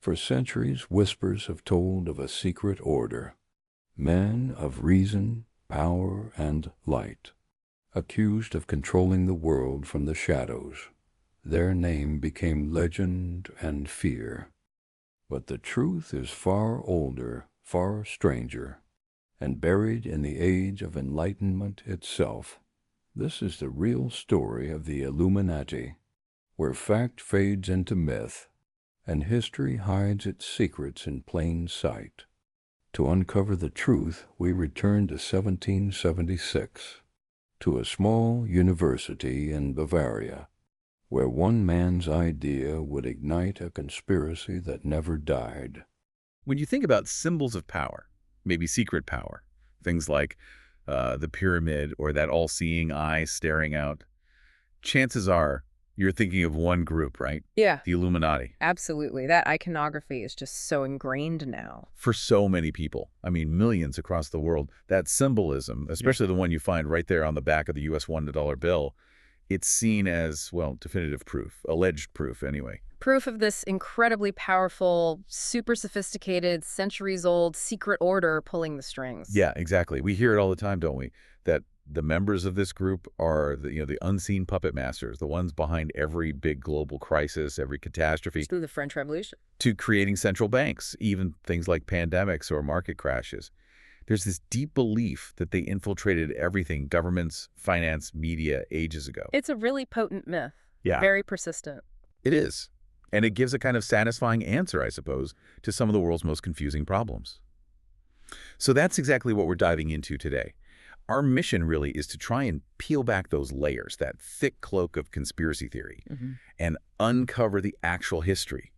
For centuries, whispers have told of a secret order, men of reason, power, and light, accused of controlling the world from the shadows. Their name became legend and fear. But the truth is far older, far stranger, and buried in the age of Enlightenment itself. This is the real story of the Illuminati, where fact fades into myth, and history hides its secrets in plain sight. To uncover the truth, we return to 1776, to a small university in Bavaria, where one man's idea would ignite a conspiracy that never died. When you think about symbols of power, maybe secret power, things like the pyramid or that all-seeing eye staring out, chances are you're thinking of one group, right? Yeah, The Illuminati. absolutely. That iconography is just so ingrained now. For so many people, I mean millions across the world, that symbolism, especially the one you find right there on the back of the U.S. $1 bill, it's seen as, well, definitive proof, alleged proof anyway. Proof of this incredibly powerful, super sophisticated, centuries-old secret order pulling the strings. Yeah, exactly. We hear it all the time, don't we? That the members of this group are the unseen puppet masters, the ones behind every big global crisis, every catastrophe. Through the French Revolution. To creating central banks, even things like pandemics or market crashes. There's this deep belief that they infiltrated everything, governments, finance, media, ages ago. It's a really potent myth. Yeah. Very persistent. It is. And it gives a kind of satisfying answer, I suppose, to some of the world's most confusing problems. So that's exactly what we're diving into today. Our mission really is to try and peel back those layers, that thick cloak of conspiracy theory, and uncover the actual history,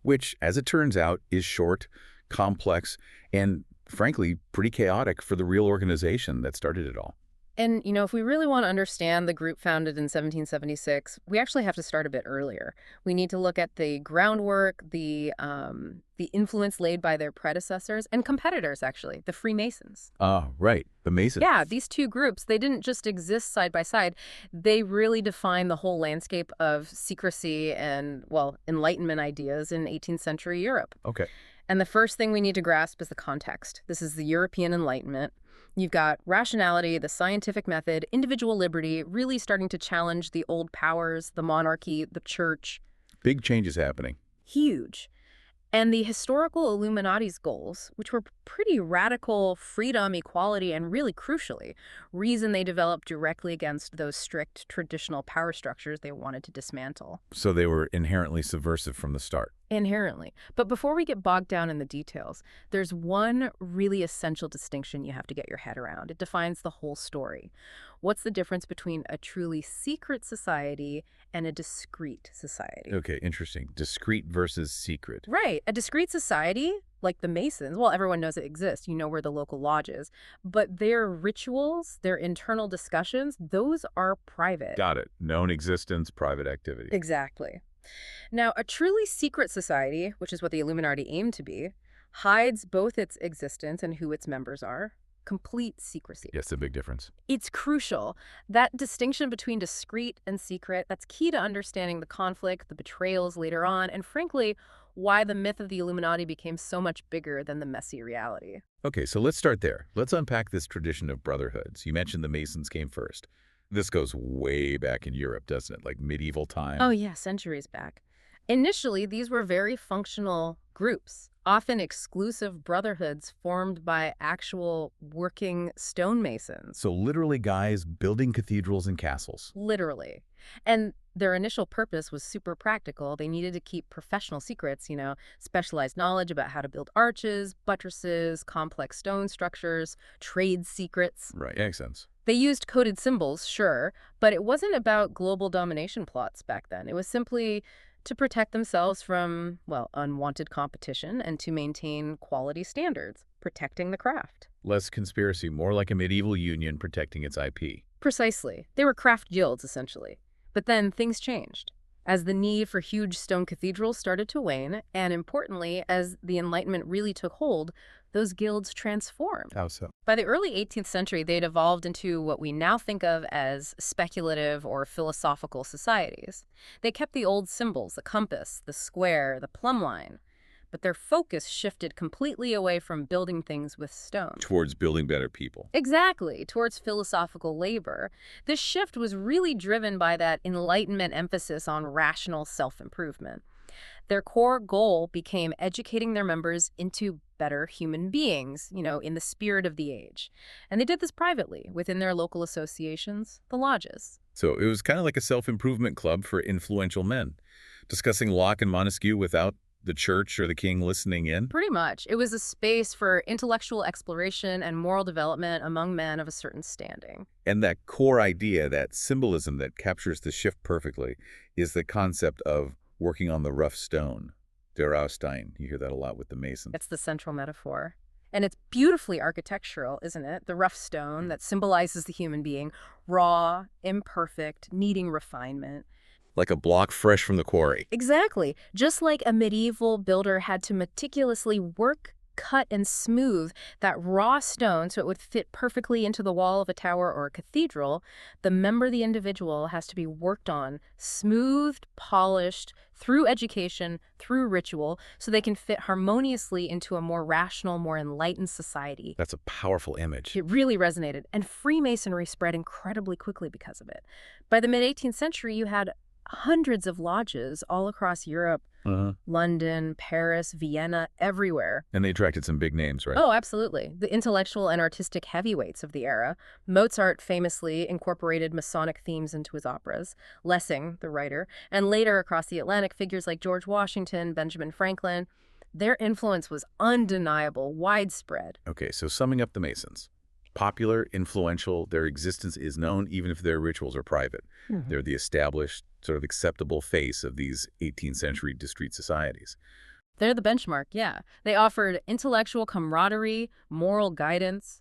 which, as it turns out, is short, complex, and frankly, pretty chaotic for the real organization that started it all. And, if we really want to understand the group founded in 1776, we actually have to start a bit earlier. We need to look at the groundwork, the influence laid by their predecessors and competitors, actually, the Freemasons. Ah, right, the Masons. Yeah, these two groups, they didn't just exist side by side. They really defined the whole landscape of secrecy and, well, Enlightenment ideas in 18th century Europe. Okay. And the first thing we need to grasp is the context. This is the European Enlightenment. You've got rationality, the scientific method, individual liberty, really starting to challenge the old powers, the monarchy, the church. Big changes happening. Huge. And the historical Illuminati's goals, which were pretty radical freedom, equality, and really crucially, reason they developed directly against those strict traditional power structures they wanted to dismantle. So they were inherently subversive from the start. Inherently. But before we get bogged down in the details, there's one really essential distinction you have to get your head around. It defines the whole story. What's the difference between a truly secret society and a discrete society? Okay, interesting. Discrete versus secret. Right. A discrete society, like the Masons, well, everyone knows it exists. You know where the local lodge is. But their rituals, their internal discussions, those are private. Got it. Known existence, private activity. Exactly. Now, a truly secret society, which is what the Illuminati aimed to be, hides both its existence and who its members are. Complete secrecy. Yes, a big difference. It's crucial. That distinction between discrete and secret, that's key to understanding the conflict, the betrayals later on, and frankly, why the myth of the Illuminati became so much bigger than the messy reality. Okay, so let's start there. Let's unpack this tradition of brotherhoods. You mentioned the Masons came first. This goes way back in Europe, doesn't it? Like medieval time. Oh yeah, centuries back. Initially, these were very functional groups, often exclusive brotherhoods formed by actual working stonemasons. So literally guys building cathedrals and castles. Literally. And their initial purpose was super practical. They needed to keep professional secrets, specialized knowledge about how to build arches, buttresses, complex stone structures, trade secrets. Right, makes sense. They used coded symbols, sure, but it wasn't about global domination plots back then. It was simply to protect themselves from, well, unwanted competition and to maintain quality standards, protecting the craft. Less conspiracy, more like a medieval union protecting its IP. Precisely. They were craft guilds, essentially. But then things changed. As the need for huge stone cathedrals started to wane, and importantly, as the Enlightenment really took hold, those guilds transformed. How so? By the early 18th century, they'd evolved into what we now think of as speculative or philosophical societies. They kept the old symbols, the compass, the square, the plumb line, but their focus shifted completely away from building things with stone. Towards building better people. Exactly, towards philosophical labor. This shift was really driven by that Enlightenment emphasis on rational self-improvement. Their core goal became educating their members into better human beings, in the spirit of the age. And they did this privately, within their local associations, the lodges. So it was kind of like a self-improvement club for influential men, discussing Locke and Montesquieu without the church or the king listening in. Pretty much. It was a space for intellectual exploration and moral development among men of a certain standing. And that core idea, that symbolism that captures the shift perfectly, is the concept of working on the rough stone. Der Austein. You hear that a lot with the Masons. It's the central metaphor. And it's beautifully architectural, isn't it? The rough stone that symbolizes the human being, raw, imperfect, needing refinement. Like a block fresh from the quarry. Exactly. Just like a medieval builder had to meticulously work, cut, and smooth that raw stone so it would fit perfectly into the wall of a tower or a cathedral, the individual has to be worked on, smoothed, polished, through education, through ritual, so they can fit harmoniously into a more rational, more enlightened society. That's a powerful image. It really resonated, and Freemasonry spread incredibly quickly because of it. By the mid-18th century, you had hundreds of lodges all across Europe, London, Paris, Vienna, everywhere. And they attracted some big names, right? Oh, absolutely. The intellectual and artistic heavyweights of the era. Mozart famously incorporated Masonic themes into his operas, Lessing, the writer, and later across the Atlantic, figures like George Washington, Benjamin Franklin. Their influence was undeniable, widespread. Okay, so summing up the Masons. Popular, influential, their existence is known even if their rituals are private. They're the established, sort of acceptable face of these 18th century discrete societies. They're the benchmark, yeah. They offered intellectual camaraderie, moral guidance,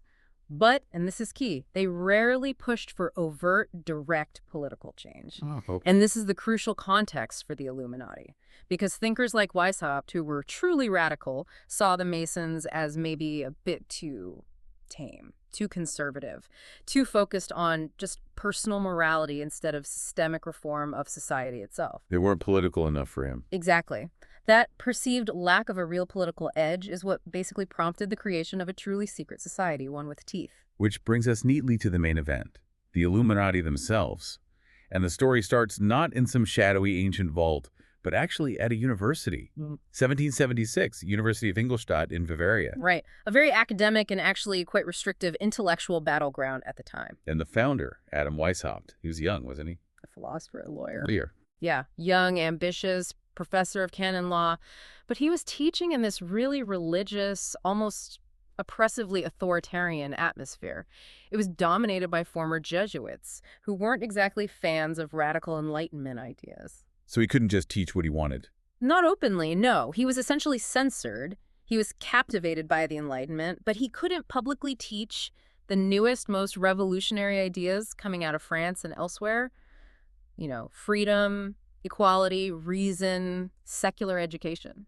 but, and this is key, they rarely pushed for overt, direct political change. And this is the crucial context for the Illuminati. Because thinkers like Weishaupt, who were truly radical, saw the Masons as maybe a bit too tame, too conservative, too focused on just personal morality instead of systemic reform of society itself. They weren't political enough for him. Exactly. That perceived lack of a real political edge is what basically prompted the creation of a truly secret society, one with teeth. Which brings us neatly to the main event, the Illuminati themselves. And the story starts not in some shadowy ancient vault, but actually at a university. 1776, University of Ingolstadt in Bavaria. Right. A very academic and actually quite restrictive intellectual battleground at the time. And the founder, Adam Weishaupt, he was young, wasn't he? A philosopher, a lawyer. Lawyer. Yeah, young, ambitious, professor of canon law. But he was teaching in this really religious, almost oppressively authoritarian atmosphere. It was dominated by former Jesuits, who weren't exactly fans of radical Enlightenment ideas. So he couldn't just teach what he wanted. Not openly, no. He was essentially censored. He was captivated by the Enlightenment, but he couldn't publicly teach the newest, most revolutionary ideas coming out of France and elsewhere. Freedom, equality, reason, secular education.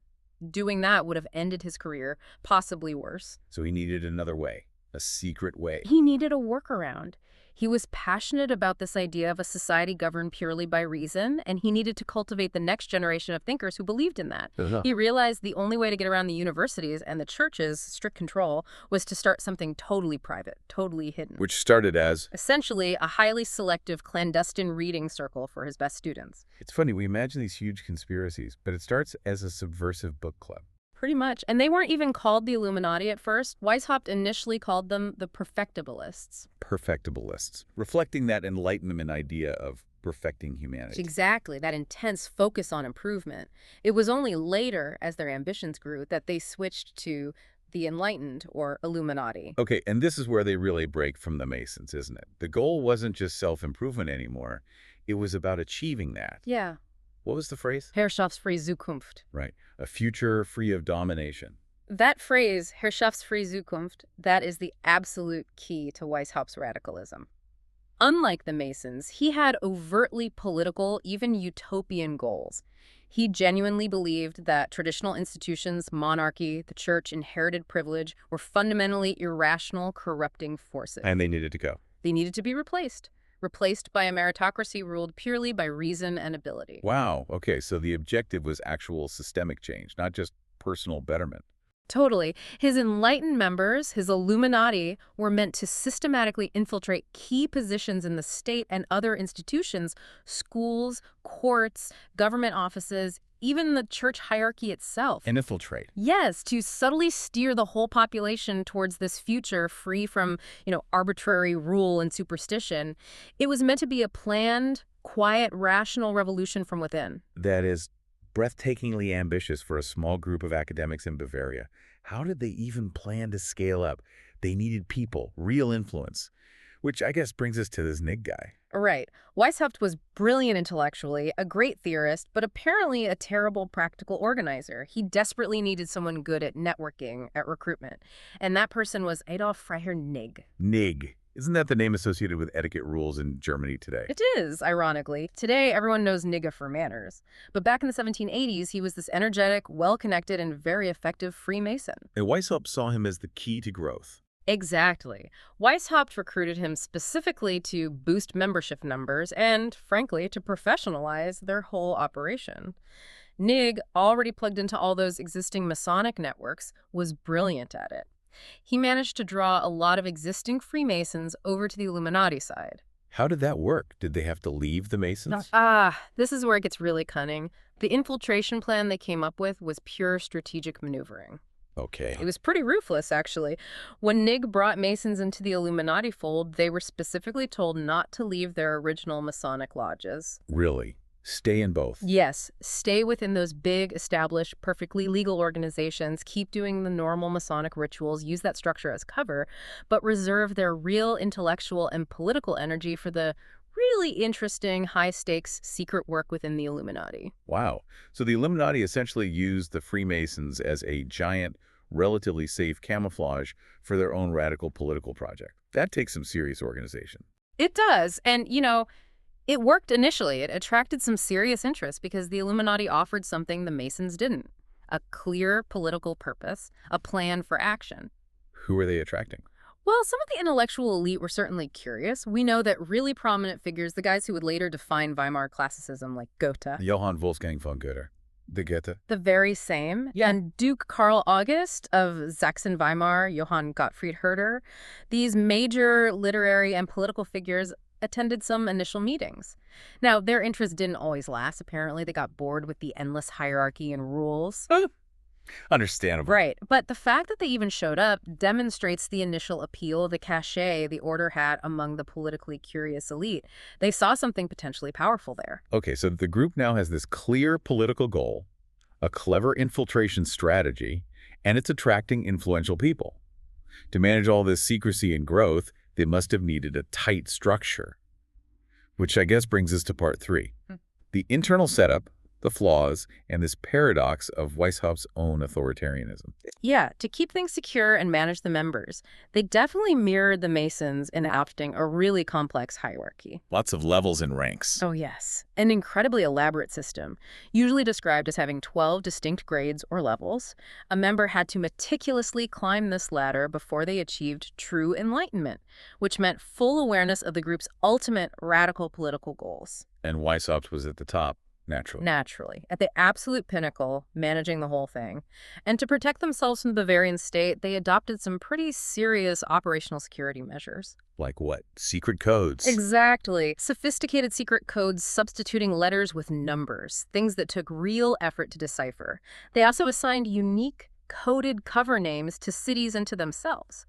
Doing that would have ended his career, possibly worse. So he needed another way, a secret way. He needed a workaround. He was passionate about this idea of a society governed purely by reason, and he needed to cultivate the next generation of thinkers who believed in that. He realized the only way to get around the universities and the church's strict control was to start something totally private, totally hidden. Which started as? Essentially, a highly selective clandestine reading circle for his best students. It's funny, we imagine these huge conspiracies, but it starts as a subversive book club. Pretty much. And they weren't even called the Illuminati at first. Weishaupt initially called them the perfectibilists. Perfectibilists, reflecting that Enlightenment idea of perfecting humanity. Exactly, that intense focus on improvement. It was only later, as their ambitions grew, that they switched to the Enlightened, or Illuminati. Okay, and this is where they really break from the Masons, isn't it? The goal wasn't just self-improvement anymore. It was about achieving that. Yeah. What was the phrase? Herrschaftsfreie Zukunft. Right. A future free of domination. That phrase, Herrschaftsfreie Zukunft, that is the absolute key to Weishaupt's radicalism. Unlike the Masons, he had overtly political, even utopian goals. He genuinely believed that traditional institutions, monarchy, the church, inherited privilege were fundamentally irrational, corrupting forces. And they needed to go. They needed to be replaced by a meritocracy ruled purely by reason and ability. Wow. Okay, so the objective was actual systemic change, not just personal betterment. Totally. His enlightened members, his Illuminati, were meant to systematically infiltrate key positions in the state and other institutions, schools, courts, government offices, even the church hierarchy itself. And infiltrate. Yes, to subtly steer the whole population towards this future free from, arbitrary rule and superstition. It was meant to be a planned, quiet, rational revolution from within. That is breathtakingly ambitious for a small group of academics in Bavaria. How did they even plan to scale up? They needed people, real influence, which I guess brings us to this Nig guy. Right. Weishaupt was brilliant intellectually, a great theorist, but apparently a terrible practical organizer. He desperately needed someone good at networking, at recruitment. And that person was Adolf Freiherr Nig. Nig. Isn't that the name associated with etiquette rules in Germany today? It is, ironically. Today, everyone knows Nigga for manners. But back in the 1780s, he was this energetic, well-connected, and very effective Freemason. And Weishaupt saw him as the key to growth. Exactly. Weishaupt recruited him specifically to boost membership numbers and, frankly, to professionalize their whole operation. Nig, already plugged into all those existing Masonic networks, was brilliant at it. He managed to draw a lot of existing Freemasons over to the Illuminati side. How did that work? Did they have to leave the Masons? This is where it gets really cunning. The infiltration plan they came up with was pure strategic maneuvering. Okay. It was pretty ruthless, actually. When Nig brought Masons into the Illuminati fold, they were specifically told not to leave their original Masonic lodges. Really? Stay in both? Yes, stay within those big, established, perfectly legal organizations, keep doing the normal Masonic rituals, use that structure as cover, but reserve their real intellectual and political energy for the really interesting, high-stakes secret work within the Illuminati. Wow. So the Illuminati essentially used the Freemasons as a giant, relatively safe camouflage for their own radical political project. That takes some serious organization. It does. And, it worked initially. It attracted some serious interest because the Illuminati offered something the Masons didn't. A clear political purpose, a plan for action. Who are they attracting? Well, some of the intellectual elite were certainly curious. We know that really prominent figures, the guys who would later define Weimar classicism, like Goethe. Johann Wolfgang von Goethe. The Goethe. The very same. Yeah. And Duke Karl August of Sachsen-Weimar, Johann Gottfried Herder. These major literary and political figures attended some initial meetings. Now, their interest didn't always last, apparently. They got bored with the endless hierarchy and rules. Understandable. Right. But the fact that they even showed up demonstrates the initial appeal, the cachet the order had among the politically curious elite. They saw something potentially powerful there. Okay, so the group now has this clear political goal, a clever infiltration strategy, and it's attracting influential people. To manage all this secrecy and growth, they must have needed a tight structure. Which I guess brings us to part 3. The internal setup, the flaws, and this paradox of Weishaupt's own authoritarianism. Yeah, to keep things secure and manage the members, they definitely mirrored the Masons in adopting a really complex hierarchy. Lots of levels and ranks. Oh, yes. An incredibly elaborate system, usually described as having 12 distinct grades or levels. A member had to meticulously climb this ladder before they achieved true enlightenment, which meant full awareness of the group's ultimate radical political goals. And Weishaupt was at the top. Naturally. At the absolute pinnacle, managing the whole thing. And to protect themselves from the Bavarian state, they adopted some pretty serious operational security measures. Like what? Secret codes? Exactly. Sophisticated secret codes substituting letters with numbers, things that took real effort to decipher. They also assigned unique, coded cover names to cities and to themselves.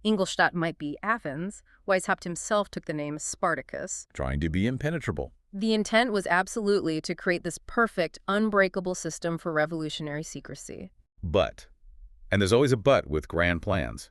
Ingolstadt might be Athens. Weishaupt himself took the name Spartacus. Trying to be impenetrable. The intent was absolutely to create this perfect, unbreakable system for revolutionary secrecy. But, and there's always a but with grand plans.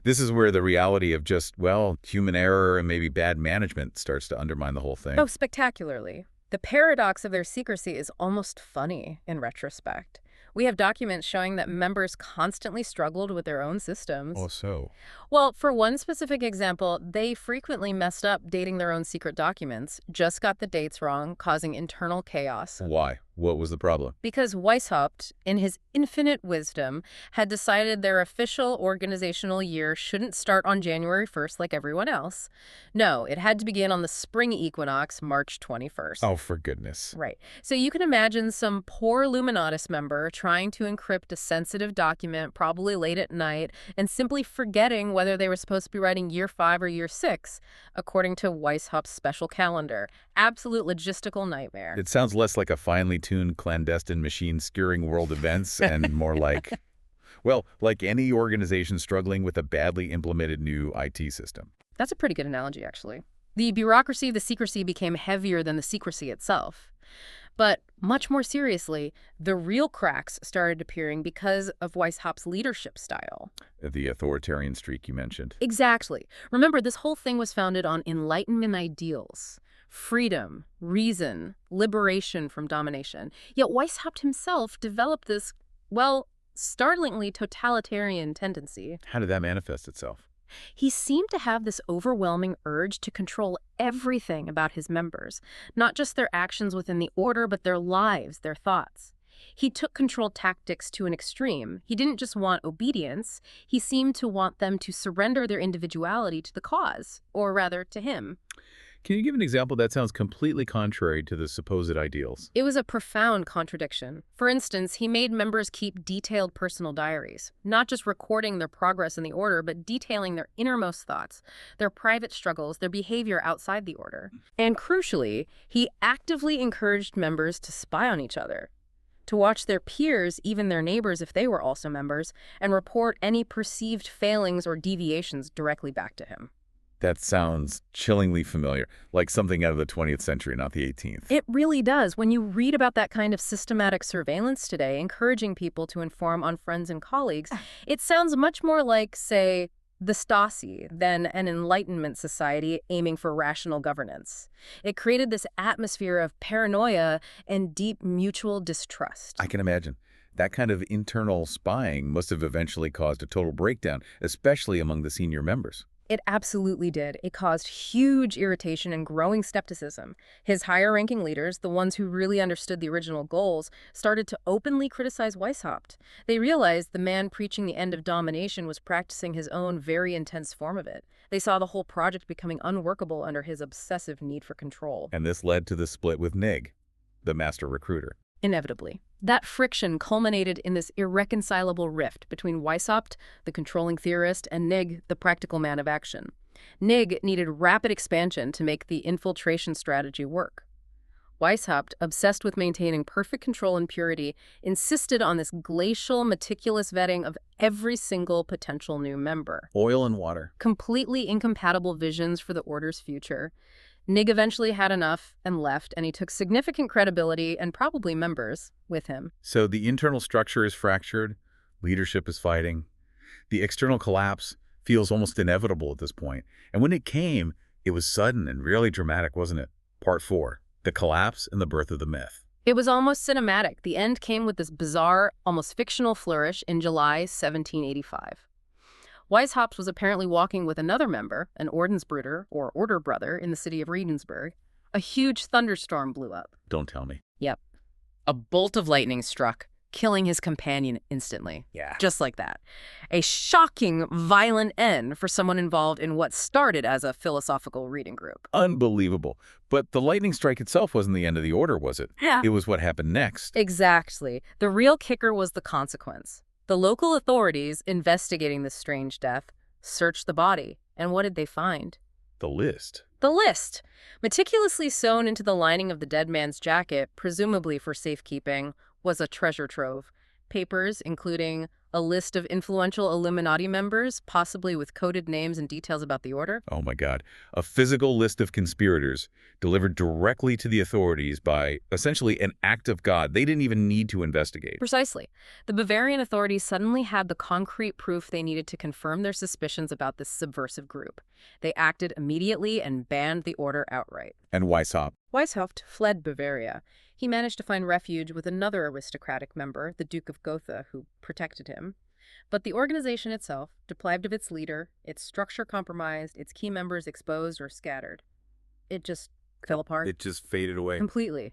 This is where the reality of just, human error and maybe bad management starts to undermine the whole thing. Oh, spectacularly. The paradox of their secrecy is almost funny in retrospect. We have documents showing that members constantly struggled with their own systems. Oh, so? Well, for one specific example, they frequently messed up dating their own secret documents, just got the dates wrong, causing internal chaos. Why? What was the problem? Because Weishaupt, in his infinite wisdom, had decided their official organizational year shouldn't start on January 1st like everyone else. No, it had to begin on the spring equinox, March 21st. Oh, for goodness. Right. So you can imagine some poor Illuminatus member trying to encrypt a sensitive document, probably late at night, and simply forgetting whether they were supposed to be writing year 5 or year 6, according to Weishaupt's special calendar. Absolute logistical nightmare. It sounds less like a finely tuned clandestine machine skewering world events and more like, well, like any organization struggling with a badly implemented new IT system. That's a pretty good analogy, actually. The bureaucracy of the secrecy became heavier than the secrecy itself. But much more seriously, the real cracks started appearing because of Weishaupt's leadership style. The authoritarian streak you mentioned. Exactly. Remember, this whole thing was founded on Enlightenment ideals. Freedom, reason, liberation from domination. Yet Weishaupt himself developed this, well, startlingly totalitarian tendency. How did that manifest itself? He seemed to have this overwhelming urge to control everything about his members, not just their actions within the order, but their lives, their thoughts. He took control tactics to an extreme. He didn't just want obedience. He seemed to want them to surrender their individuality to the cause, or rather, to him. Can you give an example that sounds completely contrary to the supposed ideals? It was a profound contradiction. For instance, he made members keep detailed personal diaries, not just recording their progress in the order, but detailing their innermost thoughts, their private struggles, their behavior outside the order. And crucially, he actively encouraged members to spy on each other, to watch their peers, even their neighbors if they were also members, and report any perceived failings or deviations directly back to him. That sounds chillingly familiar, like something out of the 20th century, not the 18th. It really does. When you read about that kind of systematic surveillance today, encouraging people to inform on friends and colleagues, it sounds much more like, say, the Stasi than an Enlightenment society aiming for rational governance. It created this atmosphere of paranoia and deep mutual distrust. I can imagine. That kind of internal spying must have eventually caused a total breakdown, especially among the senior members. It absolutely did. It caused huge irritation and growing skepticism. His higher-ranking leaders, the ones who really understood the original goals, started to openly criticize Weishaupt. They realized the man preaching the end of domination was practicing his own very intense form of it. They saw the whole project becoming unworkable under his obsessive need for control. And this led to the split with Nig, the master recruiter. Inevitably. That friction culminated in this irreconcilable rift between Weishaupt, the controlling theorist, and Nig, the practical man of action. Nig needed rapid expansion to make the infiltration strategy work. Weishaupt, obsessed with maintaining perfect control and purity, insisted on this glacial, meticulous vetting of every single potential new member. Oil and water. Completely incompatible visions for the Order's future. Nig eventually had enough and left, and he took significant credibility and probably members with him. So the internal structure is fractured, leadership is fighting. The external collapse feels almost inevitable at this point. And when it came, it was sudden and really dramatic, wasn't it? Part 4, the collapse and the birth of the myth. It was almost cinematic. The end came with this bizarre, almost fictional flourish in July 1785. Weishaupt was apparently walking with another member, an Ordensbruder, or Order Brother, in the city of Regensburg. A huge thunderstorm blew up. Don't tell me. Yep. A bolt of lightning struck, killing his companion instantly. Yeah. Just like that. A shocking, violent end for someone involved in what started as a philosophical reading group. Unbelievable. But the lightning strike itself wasn't the end of the order, was it? Yeah. It was what happened next. Exactly. The real kicker was the consequence. The local authorities investigating this strange death searched the body, and what did they find? The list. The list, meticulously sewn into the lining of the dead man's jacket, presumably for safekeeping, was a treasure trove. Papers, including a list of influential Illuminati members, possibly with coded names and details about the order. Oh my God. A physical list of conspirators delivered directly to the authorities by essentially an act of God. They didn't even need to investigate. Precisely. The Bavarian authorities suddenly had the concrete proof they needed to confirm their suspicions about this subversive group. They acted immediately and banned the order outright. And Weishaupt? Weishaupt fled Bavaria. He managed to find refuge with another aristocratic member, the Duke of Gotha, who protected him. But the organization itself, deprived of its leader, its structure compromised, its key members exposed or scattered, it just fell apart. It just faded away. Completely.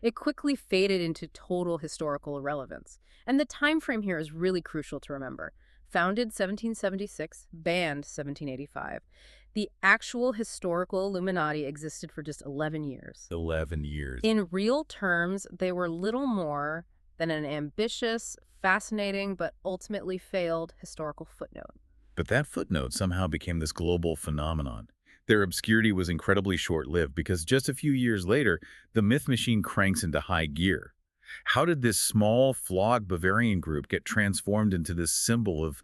It quickly faded into total historical irrelevance. And the time frame here is really crucial to remember. Founded 1776, banned 1785. The actual historical Illuminati existed for just 11 years. 11 years. In real terms, they were little more than an ambitious, fascinating, but ultimately failed historical footnote. But that footnote somehow became this global phenomenon. Their obscurity was incredibly short-lived because just a few years later, the myth machine cranks into high gear. How did this small, flawed Bavarian group get transformed into this symbol of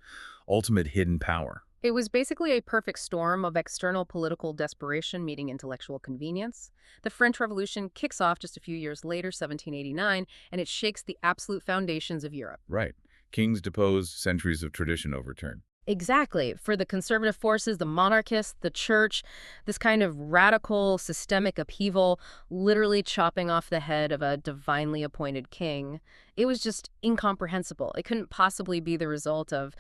ultimate hidden power? It was basically a perfect storm of external political desperation meeting intellectual convenience. The French Revolution kicks off just a few years later, 1789, and it shakes the absolute foundations of Europe. Right. Kings deposed, centuries of tradition overturned. Exactly. For the conservative forces, the monarchists, the church, this kind of radical systemic upheaval, literally chopping off the head of a divinely appointed king, it was just incomprehensible. It couldn't possibly be the result of,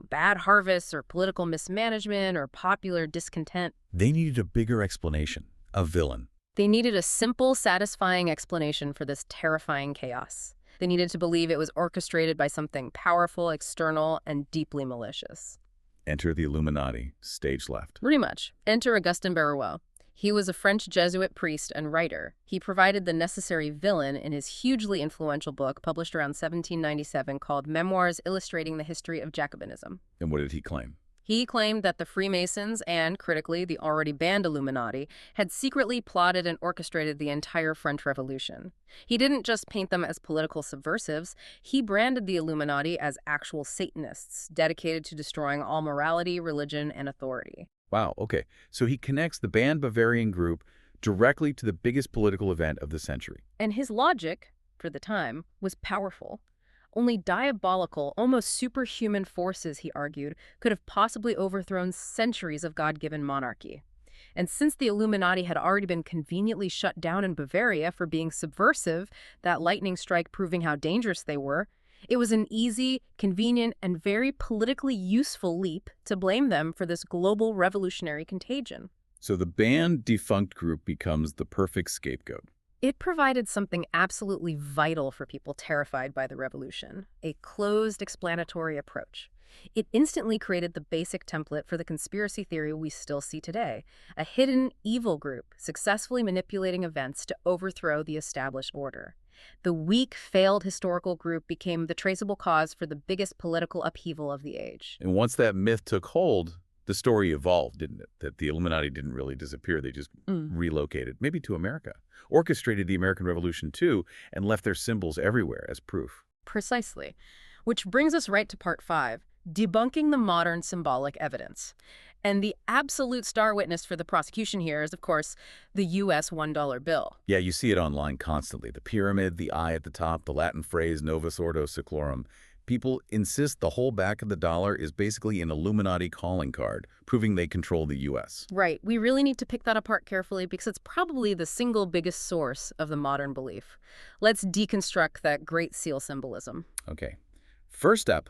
bad harvests or political mismanagement or popular discontent. They needed a bigger explanation, a villain. They needed a simple, satisfying explanation for this terrifying chaos. They needed to believe it was orchestrated by something powerful, external, and deeply malicious. Enter the Illuminati, stage left. Pretty much. Enter Augustin Barruel. He was a French Jesuit priest and writer. He provided the necessary villain in his hugely influential book published around 1797 called Memoirs Illustrating the History of Jacobinism. And what did he claim? He claimed that the Freemasons and, critically, the already banned Illuminati had secretly plotted and orchestrated the entire French Revolution. He didn't just paint them as political subversives, he branded the Illuminati as actual Satanists, dedicated to destroying all morality, religion, and authority. Wow, okay. So he connects the banned Bavarian group directly to the biggest political event of the century. And his logic, for the time, was powerful. Only diabolical, almost superhuman forces, he argued, could have possibly overthrown centuries of God-given monarchy. And since the Illuminati had already been conveniently shut down in Bavaria for being subversive, that lightning strike proving how dangerous they were, it was an easy, convenient, and very politically useful leap to blame them for this global revolutionary contagion. So the banned defunct group becomes the perfect scapegoat. It provided something absolutely vital for people terrified by the revolution, a closed explanatory approach. It instantly created the basic template for the conspiracy theory we still see today, a hidden evil group successfully manipulating events to overthrow the established order. The weak, failed historical group became the traceable cause for the biggest political upheaval of the age. And once that myth took hold, the story evolved, didn't it? That the Illuminati didn't really disappear. They just relocated, maybe to America, orchestrated the American Revolution too, and left their symbols everywhere as proof. Precisely. Which brings us right to part 5, debunking the modern symbolic evidence. And the absolute star witness for the prosecution here is, of course, the U.S. $1 bill. Yeah, you see it online constantly. The pyramid, the eye at the top, the Latin phrase Novus Ordo Seclorum. People insist the whole back of the dollar is basically an Illuminati calling card, proving they control the U.S. Right. We really need to pick that apart carefully because it's probably the single biggest source of the modern belief. Let's deconstruct that Great Seal symbolism. Okay. First up,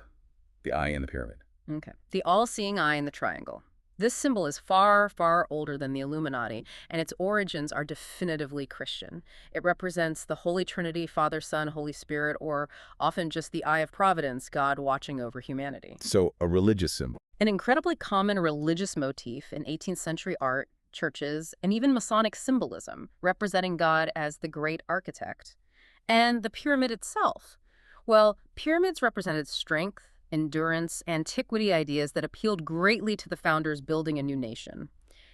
the eye in the pyramid. Okay. The all-seeing eye in the triangle. This symbol is far, far older than the Illuminati, and its origins are definitively Christian. It represents the Holy Trinity, Father, Son, Holy Spirit, or often just the eye of providence, God watching over humanity. So a religious symbol. An incredibly common religious motif in 18th century art, churches, and even Masonic symbolism, representing God as the great architect. And the pyramid itself. Well, pyramids represented strength, endurance, antiquity ideas that appealed greatly to the founders building a new nation.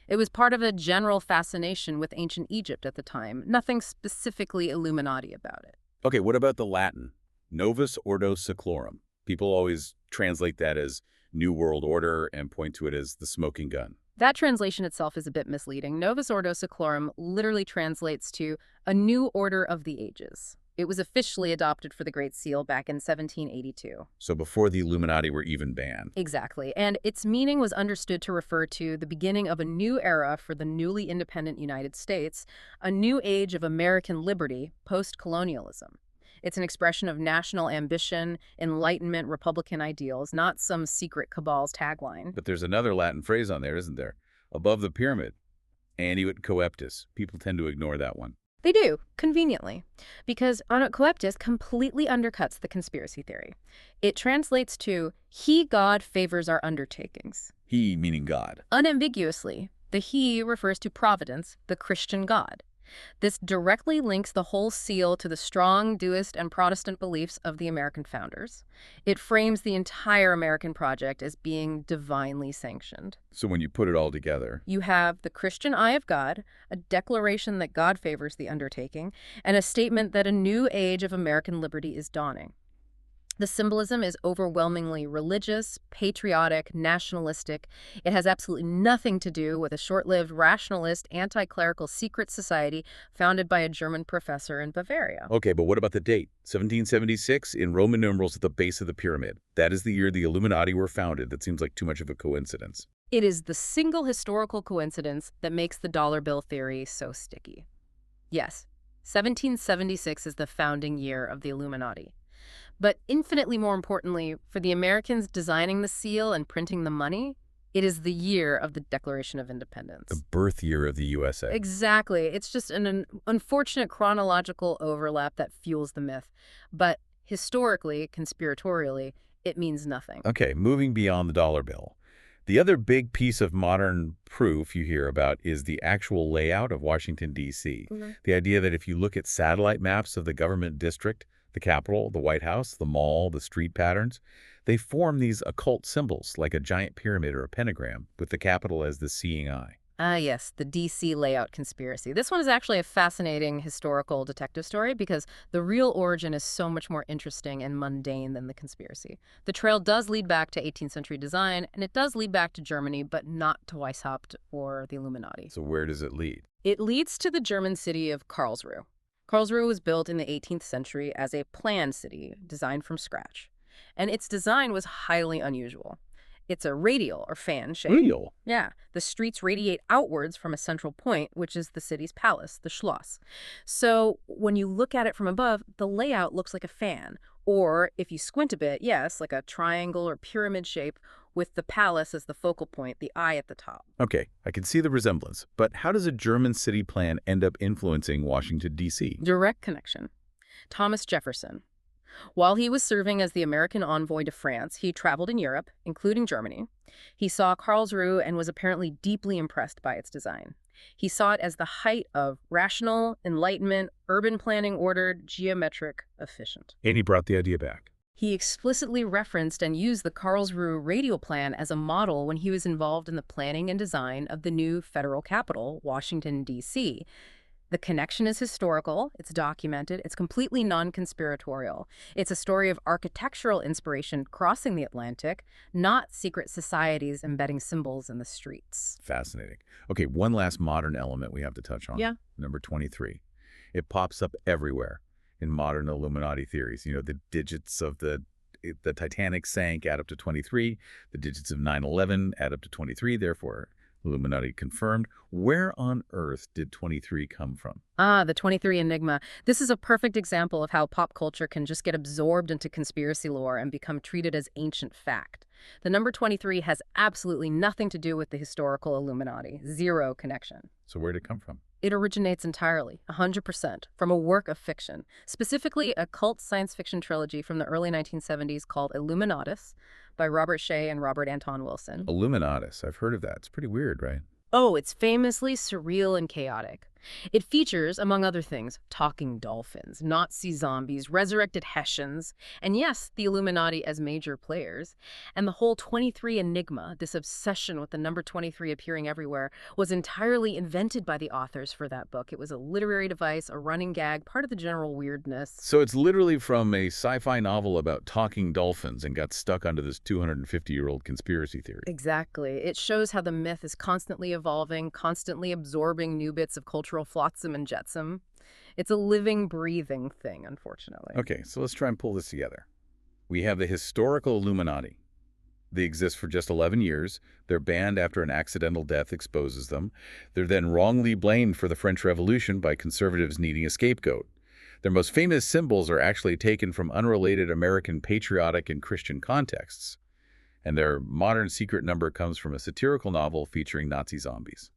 It was part of a general fascination with ancient Egypt at the time, nothing specifically Illuminati about it. Okay, what about the Latin? Novus Ordo Seclorum. People always translate that as New World Order and point to it as the smoking gun. That translation itself is a bit misleading. Novus Ordo Seclorum literally translates to a new order of the ages. It was officially adopted for the Great Seal back in 1782. So before the Illuminati were even banned. Exactly. And its meaning was understood to refer to the beginning of a new era for the newly independent United States, a new age of American liberty, post-colonialism. It's an expression of national ambition, Enlightenment, Republican ideals, not some secret cabal's tagline. But there's another Latin phrase on there, isn't there? Above the pyramid. Annuit coeptis. People tend to ignore that one. They do, conveniently, because anacoeptus completely undercuts the conspiracy theory. It translates to, he, God, favors our undertakings. He meaning God. Unambiguously, the he refers to Providence, the Christian God. This directly links the whole seal to the strong Deist and Protestant beliefs of the American founders. It frames the entire American project as being divinely sanctioned. So when you put it all together, You have the Christian eye of God, a declaration that God favors the undertaking, and a statement that a new age of American liberty is dawning. The symbolism is overwhelmingly religious, patriotic, nationalistic. It has absolutely nothing to do with a short-lived, rationalist, anti-clerical secret society founded by a German professor in Bavaria. okay, but what about the date? 1776 in Roman numerals at the base of the pyramid. That is the year the Illuminati were founded. That seems like too much of a coincidence. It is the single historical coincidence that makes the dollar bill theory so sticky. Yes, 1776 is the founding year of the Illuminati. But infinitely more importantly, for the Americans designing the seal and printing the money, it is the year of the Declaration of Independence. The birth year of the USA. Exactly. It's just an unfortunate chronological overlap that fuels the myth. But historically, conspiratorially, it means nothing. Okay, moving beyond the dollar bill. The other big piece of modern proof you hear about is the actual layout of Washington, D.C. The idea that if you look at satellite maps of the government district, the Capitol, the White House, the mall, the street patterns, they form these occult symbols like a giant pyramid or a pentagram, with the Capitol as the seeing eye. Ah, yes, the DC layout conspiracy. This one is actually a fascinating historical detective story because the real origin is so much more interesting and mundane than the conspiracy. The trail does lead back to 18th century design, and it does lead back to Germany, but not to Weishaupt or the Illuminati. So where does it lead? It leads to the German city of Karlsruhe. Karlsruhe was built in the 18th century as a planned city, designed from scratch. And its design was highly unusual. It's a radial or fan shape. Radial? Yeah. The streets radiate outwards from a central point, which is the city's palace, the Schloss. So when you look at it from above, the layout looks like a fan. Or if you squint a bit, yes, like a triangle or pyramid shape with the palace as the focal point, the eye at the top. Okay, I can see the resemblance. But how does a German city plan end up influencing Washington, D.C.? Direct connection. Thomas Jefferson. While he was serving as the American envoy to France, he traveled in Europe, including Germany. He saw Karlsruhe and was apparently deeply impressed by its design. He saw it as the height of rational, Enlightenment, urban planning ordered, geometric, efficient. And he brought the idea back. He explicitly referenced and used the Karlsruhe radial plan as a model when he was involved in the planning and design of the new federal capital, Washington, D.C. The connection is historical, it's documented, it's completely non-conspiratorial. It's a story of architectural inspiration crossing the Atlantic, not secret societies embedding symbols in the streets. Fascinating. Okay, one last modern element we have to touch on. Yeah. Number 23. It pops up everywhere in modern Illuminati theories. You know, the digits of the Titanic sank add up to 23. The digits of 9/11 add up to 23, therefore Illuminati confirmed. Where on earth did 23 come from? Ah, the 23 enigma. This is a perfect example of how pop culture can just get absorbed into conspiracy lore and become treated as ancient fact. The number 23 has absolutely nothing to do with the historical Illuminati. Zero connection. So where did it come from? It originates entirely, 100%, from a work of fiction, specifically a cult science fiction trilogy from the early 1970s called Illuminatus by Robert Shea and Robert Anton Wilson. Illuminatus. I've heard of that. It's pretty weird, right? Oh, it's famously surreal and chaotic. It features, among other things, talking dolphins, Nazi zombies, resurrected Hessians, and yes, the Illuminati as major players. And the whole 23 enigma, this obsession with the number 23 appearing everywhere, was entirely invented by the authors for that book. It was a literary device, a running gag, part of the general weirdness. So it's literally from a sci-fi novel about talking dolphins and got stuck onto this 250-year-old conspiracy theory. Exactly. It shows how the myth is constantly evolving, constantly absorbing new bits of cultural flotsam and jetsam. It's a living, breathing thing, unfortunately. Okay, so let's try and pull this together. We have the historical Illuminati. They exist for just 11 years. They're banned after an accidental death exposes them. They're then wrongly blamed for the French Revolution by conservatives needing a scapegoat. Their most famous symbols are actually taken from unrelated American patriotic and Christian contexts. And their modern secret number comes from a satirical novel featuring Nazi zombies.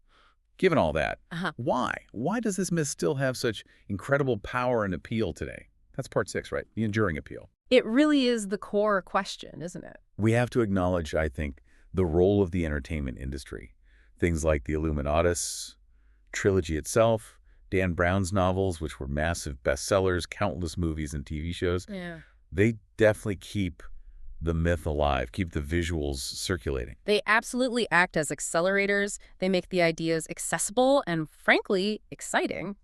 Given all that, Uh-huh. why? Why does this myth still have such incredible power and appeal today? That's part 6, right? The enduring appeal. It really is the core question, isn't it? We have to acknowledge, I think, the role of the entertainment industry. Things like the Illuminatus trilogy itself, Dan Brown's novels, which were massive bestsellers, countless movies and TV shows, Yeah. they definitely keep the myth alive, keep the visuals circulating. They absolutely act as accelerators. They make the ideas accessible and, frankly, exciting.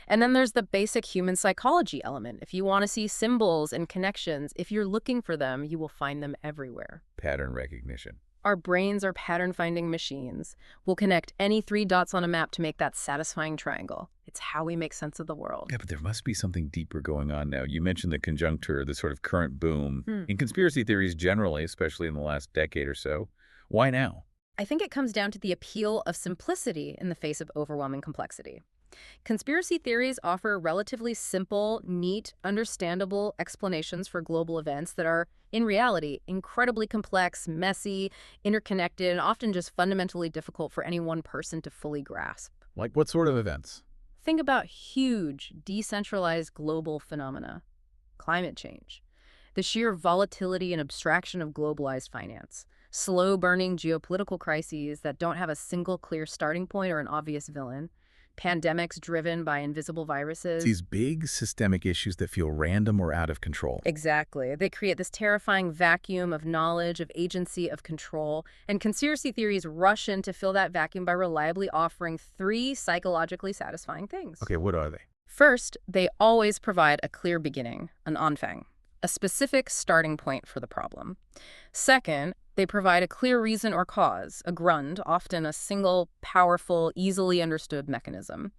And then there's the basic human psychology element. If you want to see symbols and connections, if you're looking for them, you will find them everywhere. Pattern recognition. Our brains are pattern-finding machines. We'll connect any 3 dots on a map to make that satisfying triangle. It's how we make sense of the world. Yeah, but there must be something deeper going on now. You mentioned the conjuncture, the sort of current boom. Hmm. In conspiracy theories generally, especially in the last decade or so. Why now? I think it comes down to the appeal of simplicity in the face of overwhelming complexity. Conspiracy theories offer relatively simple, neat, understandable explanations for global events that are, in reality, incredibly complex, messy, interconnected, and often just fundamentally difficult for any one person to fully grasp. Like what sort of events? Think about huge, decentralized global phenomena. Climate change. The sheer volatility and abstraction of globalized finance. Slow-burning geopolitical crises that don't have a single clear starting point or an obvious villain. Pandemics driven by invisible viruses. These big systemic issues that feel random or out of control. Exactly. They create this terrifying vacuum of knowledge, of agency, of control. And conspiracy theories rush in to fill that vacuum by reliably offering 3 psychologically satisfying things. Okay, what are they? First, they always provide a clear beginning, an Anfang, a specific starting point for the problem. Second, they provide a clear reason or cause, a Grund, often a single, powerful, easily understood mechanism.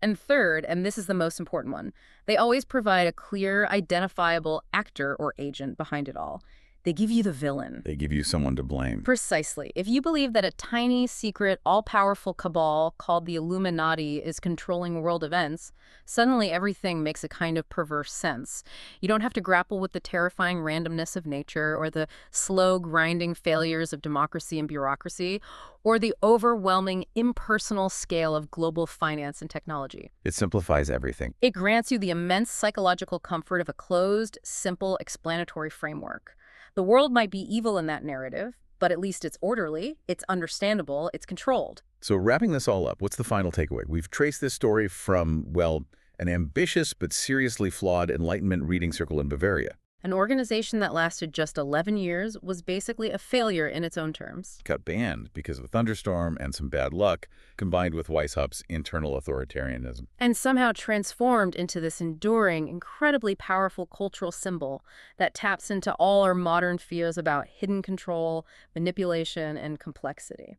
And third, and this is the most important one, they always provide a clear, identifiable actor or agent behind it all. They give you the villain. They give you someone to blame. Precisely. If you believe that a tiny, secret, all-powerful cabal called the Illuminati is controlling world events, suddenly everything makes a kind of perverse sense. You don't have to grapple with the terrifying randomness of nature or the slow, grinding failures of democracy and bureaucracy or the overwhelming, impersonal scale of global finance and technology. It simplifies everything. It grants you the immense psychological comfort of a closed, simple, explanatory framework. The world might be evil in that narrative, but at least it's orderly, it's understandable, it's controlled. So wrapping this all up, what's the final takeaway? We've traced this story from, well, an ambitious but seriously flawed Enlightenment reading circle in Bavaria. An organization that lasted just 11 years was basically a failure in its own terms. Got banned because of a thunderstorm and some bad luck, combined with Weishaupt's internal authoritarianism. And somehow transformed into this enduring, incredibly powerful cultural symbol that taps into all our modern fears about hidden control, manipulation, and complexity.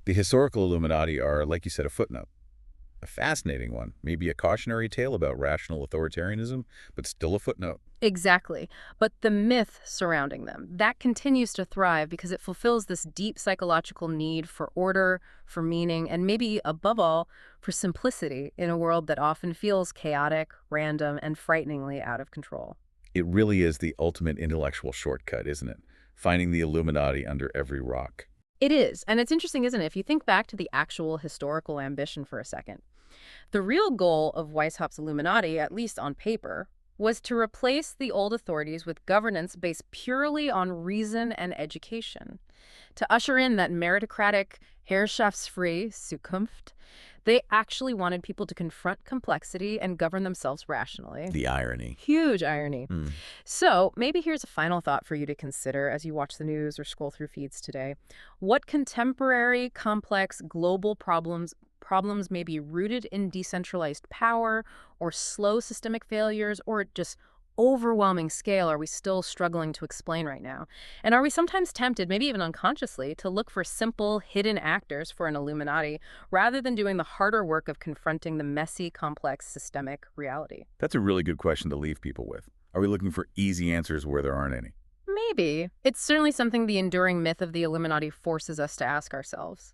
The historical Illuminati are, like you said, a footnote. A fascinating one, maybe a cautionary tale about rational authoritarianism, but still a footnote. Exactly. But the myth surrounding them, that continues to thrive because it fulfills this deep psychological need for order, for meaning, and maybe, above all, for simplicity in a world that often feels chaotic, random, and frighteningly out of control. It really is the ultimate intellectual shortcut, isn't it? Finding the Illuminati under every rock. It is. And it's interesting, isn't it? If you think back to the actual historical ambition for a second, the real goal of Weishaupt's Illuminati, at least on paper, was to replace the old authorities with governance based purely on reason and education. To usher in that meritocratic, herrschaftsfrei Zukunft, they actually wanted people to confront complexity and govern themselves rationally. The irony. Huge irony. So maybe here's a final thought for you to consider as you watch the news or scroll through feeds today. What contemporary, complex, global problems may be rooted in decentralized power or slow systemic failures or just overwhelming scale are we still struggling to explain right now? And are we sometimes tempted, maybe even unconsciously, to look for simple, hidden actors for an Illuminati rather than doing the harder work of confronting the messy, complex, systemic reality? That's a really good question to leave people with. Are we looking for easy answers where there aren't any? Maybe. It's certainly something the enduring myth of the Illuminati forces us to ask ourselves.